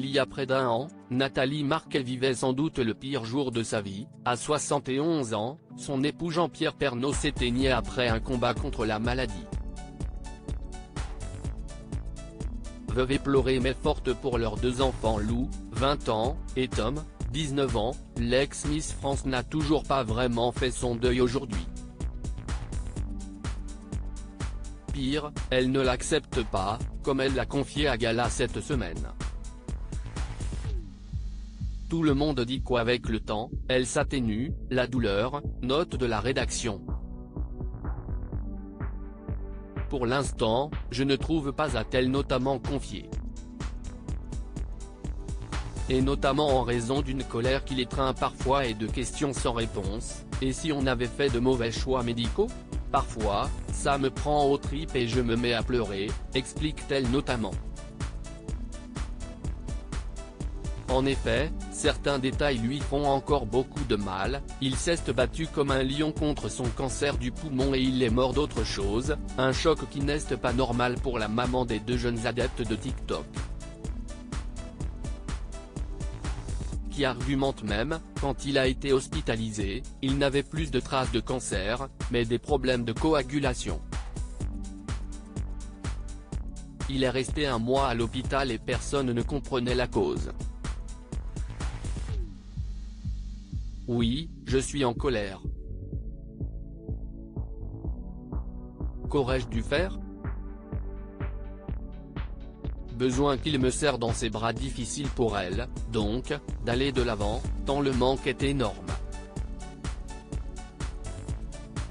Il y a près d'un an, Nathalie Marquet vivait sans doute le pire jour de sa vie. À 71 ans, son époux Jean-Pierre Pernaut s'éteignait après un combat contre la maladie. Veuve éplorée mais forte pour leurs deux enfants Lou, 20 ans, et Tom, 19 ans, l'ex-Miss France n'a toujours pas vraiment fait son deuil aujourd'hui. Pire, elle ne l'accepte pas, comme elle l'a confié à Gala cette semaine. Tout le monde dit qu'avec le temps, elle s'atténue, la douleur, note de la rédaction. Pour l'instant, je ne trouve pas, a-t-elle notamment confié. Et notamment en raison d'une colère qui l'étreint parfois et de questions sans réponse. Et si on avait fait de mauvais choix médicaux ? Parfois, ça me prend aux tripes et je me mets à pleurer, explique-t-elle notamment. En effet, certains détails lui font encore beaucoup de mal. Il s'est battu comme un lion contre son cancer du poumon et il est mort d'autre chose, un choc qui n'est pas normal pour la maman des deux jeunes adeptes de TikTok. Qui argumente même, quand il a été hospitalisé, il n'avait plus de traces de cancer, mais des problèmes de coagulation. Il est resté un mois à l'hôpital et personne ne comprenait la cause. Oui, je suis en colère. Qu'aurais-je dû faire ? Besoin qu'il me serre dans ses bras, difficile pour elle, donc, d'aller de l'avant, tant le manque est énorme.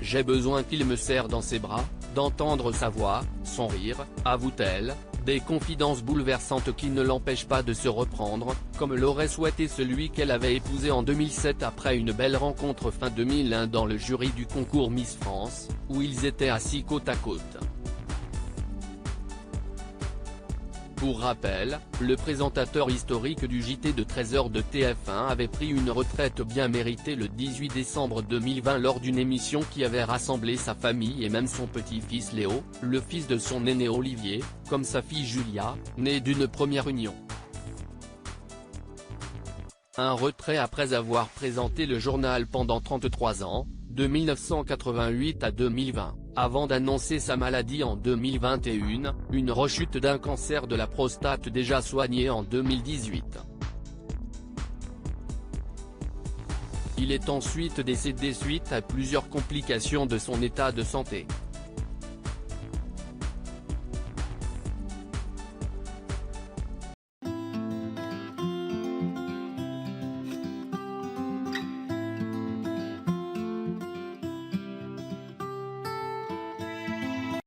J'ai besoin qu'il me serre dans ses bras, d'entendre sa voix, son rire, avoue-t-elle, des confidences bouleversantes qui ne l'empêchent pas de se reprendre, comme l'aurait souhaité celui qu'elle avait épousé en 2007 après une belle rencontre fin 2001 dans le jury du concours Miss France, où ils étaient assis côte à côte. Pour rappel, le présentateur historique du JT de 13h de TF1 avait pris une retraite bien méritée le 18 décembre 2020 lors d'une émission qui avait rassemblé sa famille et même son petit-fils Léo, le fils de son aîné Olivier, comme sa fille Julia, née d'une première union. Un retrait après avoir présenté le journal pendant 33 ans, de 1988 à 2020, avant d'annoncer sa maladie en 2021, une rechute d'un cancer de la prostate déjà soigné en 2018. Il est ensuite décédé suite à plusieurs complications de son état de santé.